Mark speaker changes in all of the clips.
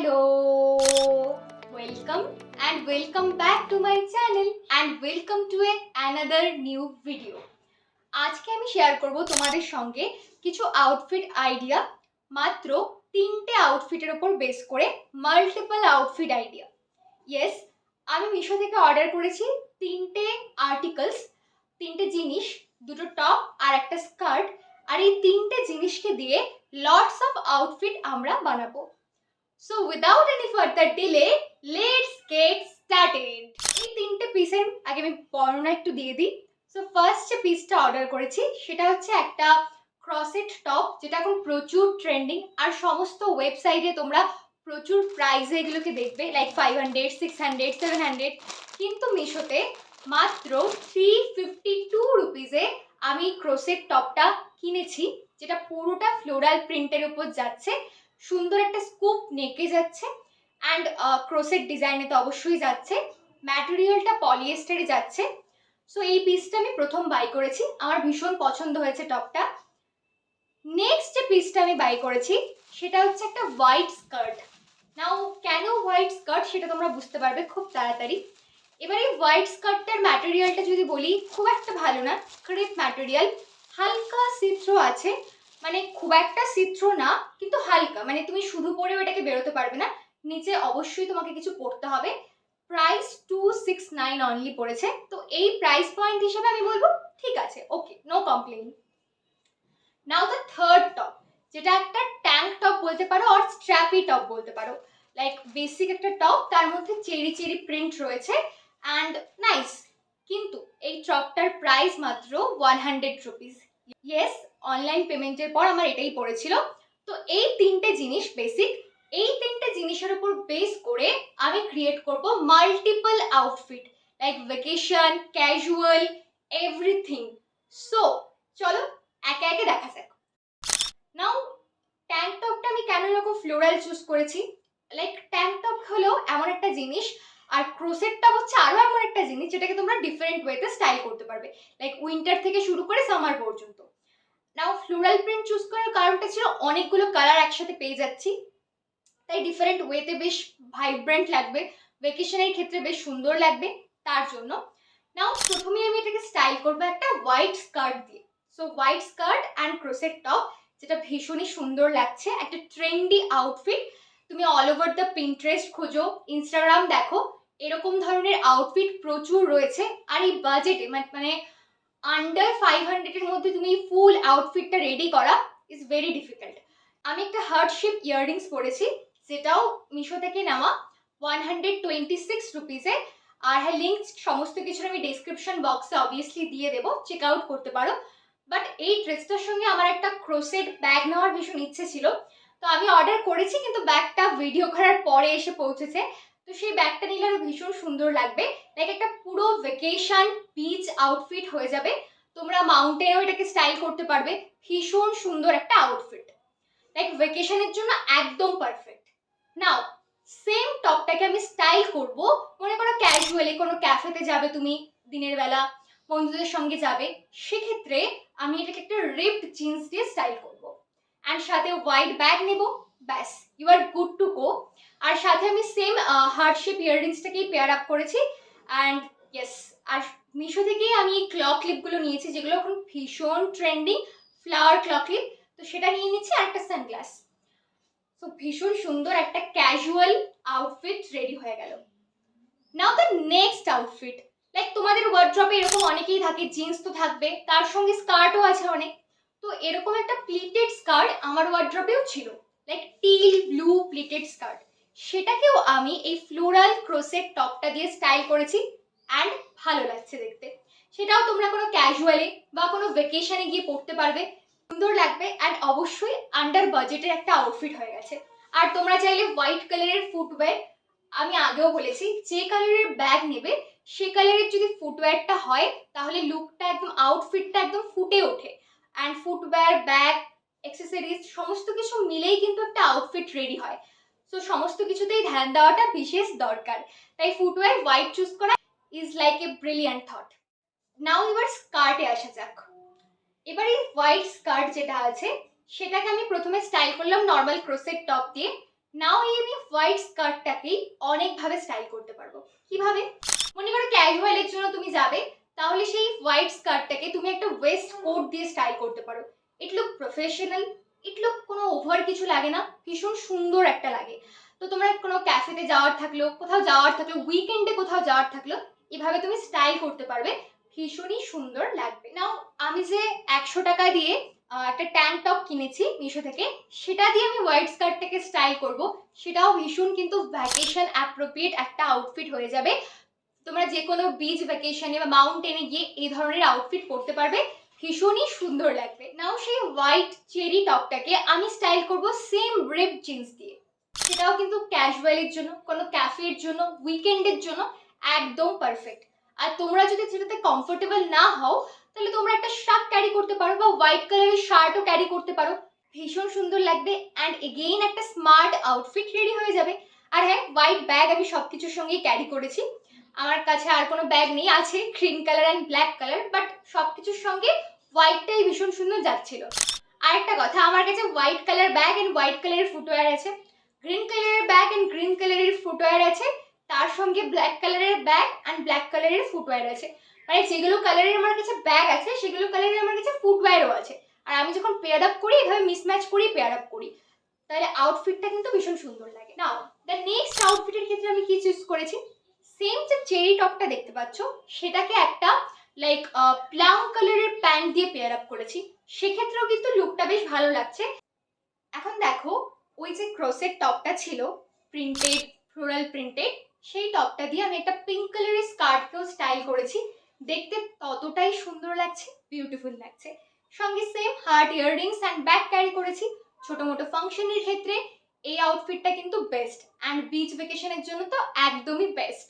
Speaker 1: Hello, welcome back to my channel and welcome to another new video. আজকে আমি share করব তোমাদের সঙ্গে কিছু আউটফিট আইডিয়া, মাত্র 3টে আউটফিটের উপর বেস করে মাল্টিপল আউটফিট আইডিয়া। ইয়েস, আমি মিশো থেকে অর্ডার করেছি 3টে আর্টিকেলস, 3টে জিনিস, 2টো টপ আর একটা স্কার্ট। আর এই 3টে জিনিসকে দিয়ে লটস অফ আউটফিট আমরা বানাবো। So without any further delay, let's get started. এই 3টে পিসের আগে আমি বর্ণনা একটু দিয়ে দিই। সো ফার্স্ট যে পিসটা অর্ডার করেছি সেটা হচ্ছে একটা ক্রসেট টপ, যেটা এখন প্রচুর ট্রেন্ডিং আর সমস্ত ওয়েবসাইটে তোমরা প্রচুর প্রাইসে এগুলোকে দেখবে, লাইক 500, 600, 700, কিন্তু মিশোতে মাত্র 352 রুপিসে আমি ক্রসেট টপটা কিনেছি, যেটা পুরোটা ফ্লোরাল প্রিন্টের উপর যাচ্ছে, সুন্দর একটা স্কুপ নেকে যাচ্ছে অ্যান্ড ক্রোসেট ডিজাইনে তো অবশ্যই যাচ্ছে, ম্যাটেরিয়ালটা পলিয়েস্টারে যাচ্ছে। সো এই পিসটা আমি প্রথম বাই করেছি, আমার ভীষণ পছন্দ হয়েছে টপটা। নেক্সট যে পিসটা আমি বাই করেছি সেটা হচ্ছে একটা হোয়াইট স্কার্ট। নাও কেন হোয়াইট স্কার্ট সেটা তোমরা বুঝতে পারবে খুব তাড়াতাড়ি। এবার এই হোয়াইট স্কার্টটার ম্যাটেরিয়ালটা যদি বলি, খুব একটা ভালো না, ক্রেপ ম্যাটেরিয়াল, হালকা সিথ্রো আছে, মানে খুব একটা সিথ্রো না কিন্তু হালকা, মানে তুমি শুধু পরেও এটাকে বেরোতে পারবে না, নিচে অবশ্যই তোমাকে কিছু পরতে হবে। প্রাইস 269 অনলি পড়েছে, তো এই প্রাইস পয়েন্ট হিসেবে আমি বলবো ঠিক আছে, okay, no complain. Now the third top, যেটা একটা ট্যাঙ্ক টপ বলতে পারো আর স্ট্র্যাপি টপ বলতে পারো, লাইক বেসিক একটা টপ, তার মধ্যে চেরি চেরি প্রিন্ট রয়েছে অ্যান্ড নাইস, কিন্তু এই টপটার প্রাইস মাত্র 100 রুপিস। ইয়েস, অনলাইন পেমেন্টের পর আমার এটাই পড়েছিল। তো এই 3টে জিনিস বেসিক, এই 3টে জিনিসের উপর বেস করে আমি ক্রিয়েট করব multiple outfit, like vacation, casual, everything. So চলো একে একে দেখা যাক। নাও ট্যাঙ্ক টপটা আমি কেন এরকম ফ্লোরাল চুজ করেছি, লাইক ট্যাঙ্ক টপ হলো এমন একটা জিনিস আর ক্রোসেট টপ হচ্ছে আরো এমন একটা জিনিস যেটাকে তোমরা ডিফারেন্ট ওয়েতে স্টাইল করতে পারবে, লাইক উইন্টার থেকে শুরু করে সামার পর্যন্ত। নাও ফ্লোরাল প্রিন্ট চুজ করার কারণটা ছিল অনেকগুলো কালার একসাথে পেয়ে যাচ্ছি, তাই ডিফারেন্ট ওয়েতে বেশ ভাইব্রেন্ট লাগবে, ভ্যাকেশনের ক্ষেত্রে বেশ সুন্দর লাগবে, তার জন্য। নাও প্রথমে আমি এটাকে স্টাইল করবো একটা হোয়াইট স্কার্ট দিয়ে। So white skirt and crochet top, যেটা ভীষণই সুন্দর লাগছে, একটা ট্রেন্ডি আউটফিট। তুমি অল ওভার দ্য পিন্টারেস্ট খোঁজো, ইনস্টাগ্রাম দেখো, এরকম ধরনের আউটফিট প্রচুর রয়েছে। আর এই বাজেটে মানে আন্ডার 500-এর মধ্যে তুমি ফুল আউটফিটটা রেডি করা ইজ ভেরি ডিফিকাল্ট। আমি একটা হার্ট শেপ ইয়াররিংস পরেছি, যেটাও মিশো থেকে নেওয়া, 126 রুপিসে। আর হ্যাঁ, লিঙ্ক সমস্ত কিছুর আমি ডেসক্রিপশন বক্সে অবভিয়াসলি দিয়ে দেবো, চেক আউট করতে পারো। বাট এই ড্রেসটার সঙ্গে আমার একটা ক্রোসেট ব্যাগ নেওয়ার ভীষণ ইচ্ছে ছিল, তো আমি অর্ডার করেছি, কিন্তু ব্যাগটা ভিডিও করার পরে এসে পৌঁছেছে। তো সেই ব্যাগটা নিলে আরো ভীষণ সুন্দর লাগবে, লাইক একটা পুরো ভ্যাকেশন বিচ আউটফিট হয়ে যাবে, তোমরা মাউন্টেনেও এটাকে স্টাইল করতে পারবে, ভীষণ সুন্দর একটা আউটফিট, লাইক ভ্যাকেশনের জন্য একদম পারফেক্ট। নাও সেম টপটাকে আমি স্টাইল করব, মনে করো ক্যাজুয়ালি কোনো ক্যাফেতে যাবে তুমি দিনের বেলা, বন্ধুদের সঙ্গে যাবে, সেক্ষেত্রে আমি এটাকে একটা রিপড জিন্স দিয়ে স্টাইল করব অ্যান্ড সাথে হোয়াইট ব্যাগ নেব, ব্যাস you are good to go. আর সাথে আমি সেম হার্ট শেপ ইয়াররিংসটাকেই পেয়ার আপ করেছি অ্যান্ড ইয়েস, আর মিশো থেকেই আমি এই ক্ল ক্লিপগুলো নিয়েছি, যেগুলো এখন ভীষণ ট্রেন্ডিং, ফ্লাওয়ার ক্ল ক্লিপ, তো সেটা নিয়ে নিচ্ছি আর একটা সানগ্লাস। সো ভীষণ সুন্দর একটা ক্যাজুয়াল আউটফিট রেডি হয়ে গেল। নাও দ্য নেক্সট আউটফিট, লাইক তোমাদের ওয়ার্ড্রপে এরকম অনেকেই থাকে, জিন্স তো থাকবে, তার সঙ্গে স্কার্টও আছে অনেক, তো এরকম একটা প্লিটেড স্কার্ট আমার ওয়ার্ড্রপেও ছিল, like teal blue pleated skirt, সেটাকেও আমি এই ফ্লোরাল ক্রোসেট টপটা দিয়ে স্টাইল করেছি অ্যান্ড ভালো লাগছে দেখতে। সেটাও তোমরা কোনো ক্যাজুয়ালে বা কোনো ভ্যাকেশনে গিয়ে পরতে পারবে, সুন্দর লাগবে অ্যান্ড অবশ্যই আন্ডার বাজেটের একটা আউটফিট হয়ে গেছে। আর তোমরা চাইলে হোয়াইট কালারের ফুটওয়্যার, আমি আগেও বলেছি যে কালারের ব্যাগ নেবে সে কালারের যদি ফুটওয়্যারটা হয়, তাহলে লুকটা একদম, আউটফিটটা একদম ফুটে ওঠে, অ্যান্ড ফুটওয়্যার, ব্যাগ, অ্যাক্সেসরিজ সমস্ত কিছু মিলেই কিন্তু একটা আউটফিট রেডি হয়। সো সমস্ত কিছুতেই ধ্যান দেওয়াটা বিশেষ দরকার, তাই ফুটওয়্যার হোয়াইট চুজ করা is like a brilliant thought. Now এবার স্কার্টে আসা যাক। এবার এই হোয়াইট স্কার্ট যেটা আছে সেটাকে আমি প্রথমে স্টাইল করলাম নর্মাল ক্রোসেট টপ দিয়ে। নাও এই আমি হোয়াইট স্কার্টটাকেই অনেকভাবে স্টাইল করতে পারবো। কিভাবে? মনে করো ক্যাজুয়ালের জন্য তুমি যাবে, তাহলে সেই হোয়াইট স্কার্টটাকে তুমি একটা ওয়েস্ট কোট দিয়ে স্টাইল করতে পারো। ইট লুক প্রফেশনাল, ইট লুক কোনো ওভার কিছু লাগে না, ভীষণ সুন্দর একটা লাগে। তো তোমার কোনো ক্যাফেতে যাওয়ার থাকলো, কোথাও যাওয়ার থাকলো, উইকেন্ডে কোথাও যাওয়ার থাকলো, এভাবে তুমি স্টাইল করতে পারবে, ভীষণই সুন্দর লাগবে। নাও আমি যে 100 টাকা দিয়ে একটা ট্যাঙ্ক টপ কিনেছি মিশো থেকে, সেটা দিয়ে আমি হোয়াইট স্কার্টটাকে স্টাইল করব, সেটাও ভীষণ কিন্তু ভ্যাকেশন অ্যাপ্রোপ্রিয়েট একটা আউটফিট হয়ে যাবে। তোমরা যে কোনো বিচ ভ্যাকেশনে বা মাউন্টেনে গিয়ে এই ধরনের আউটফিট পরতে পারবে, ভীষণই সুন্দর লাগবে। নাও সেই হোয়াইট চেরি টপটাকে আমি স্টাইল করব সেম রিপ জিন্স দিয়ে, সেটাও কিন্তু ক্যাজুয়ালের জন্য, কোনো ক্যাফের জন্য, উইকেন্ডের জন্য একদম পারফেক্ট। আর তোমরা যদি সেটাতে কমফোর্টেবল না হও, তাহলে তোমরা একটা শার্ট ক্যারি করতে পারো বা হোয়াইট কালারের শার্টও ক্যারি করতে পারো, ভীষণ সুন্দর লাগবে অ্যান্ড এগেইন একটা স্মার্ট আউটফিট রেডি হয়ে যাবে। আর হ্যাঁ, হোয়াইট ব্যাগ আমি সব কিছুর সঙ্গেই ক্যারি করেছি, আমার কাছে আর কোনো ব্যাগ নেই, আছে green colour and black colour, but সব কিছুর সঙ্গে হোয়াইটটাই ভীষণ সুন্দর যাচ্ছিল। আরেকটা কথা, আমার কাছে white colour bag and white কালারের ফুটওয়্যার আছে, গ্রিন কালারের ব্যাগ অ্যান্ড গ্রিন কালারের ফুটওয়্যার আছে, তার সঙ্গে ব্ল্যাক কালারের ব্যাগ অ্যান্ড ব্ল্যাক কালারের ফুটওয়্যার আছে। মানে যেগুলো কালারের আমার কাছে ব্যাগ আছে, সেগুলো কালারের আমার কাছে ফুটওয়্যারও আছে। আর আমি যখন পেয়ার আপ করি, এভাবে মিসম্যাচ করি পেয়ার আপ করি, তাহলে আউটফিটটা কিন্তু ভীষণ সুন্দর লাগে। নাও দ্য নেক্সট আউটফিটের ক্ষেত্রে আমি কি চুজ করেছি, সেম যে চেরি টপটা দেখতে পাচ্ছ, সেটাকে একটা লাইক প্লাম কালারের প্যান্ট দিয়ে পেয়ার আপ করেছি, সেক্ষেত্রেও কিন্তু লুকটা বেশ ভালো লাগছে। এখন দেখো, ওই যে ক্রসেট টপটা ছিল প্রিন্টেড, ফ্লোরাল প্রিন্টেড, সেই টপটা দিয়ে আমি একটা পিঙ্ক কালারের স্কার্টকেও স্টাইল করেছি, দেখতে ততটাই সুন্দর লাগছে, বিউটিফুল লাগছে। সঙ্গে same heart earrings and bag carry করেছি। ছোটো মোটো ফাংশনের ক্ষেত্রে এই আউটফিটটা কিন্তু বেস্ট, অ্যান্ড বিচ ভেকেশনের জন্য তো একদমই বেস্ট।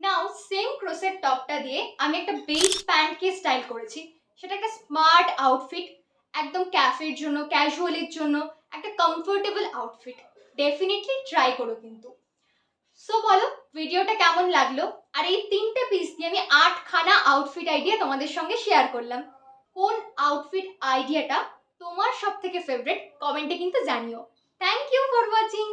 Speaker 1: নাও সেম ক্রসেট টপটা দিয়ে আমি একটা বেজ প্যান্টকে স্টাইল করেছি, সেটা একটা স্মার্ট আউটফিট, একদম ক্যাফের জন্য, ক্যাজুয়ালের জন্য একটা কমফোর্টেবল আউটফিট, ডেফিনেটলি ট্রাই করো কিন্তু। সো বলো ভিডিওটা কেমন লাগলো, আর এই 3টে পিস দিয়ে আমি 8খানা আউটফিট আইডিয়া তোমাদের সঙ্গে শেয়ার করলাম। কোন আউটফিট আইডিয়াটা তোমার সব থেকে ফেভারিট, কমেন্টে কিন্তু জানিও। Thank you for watching.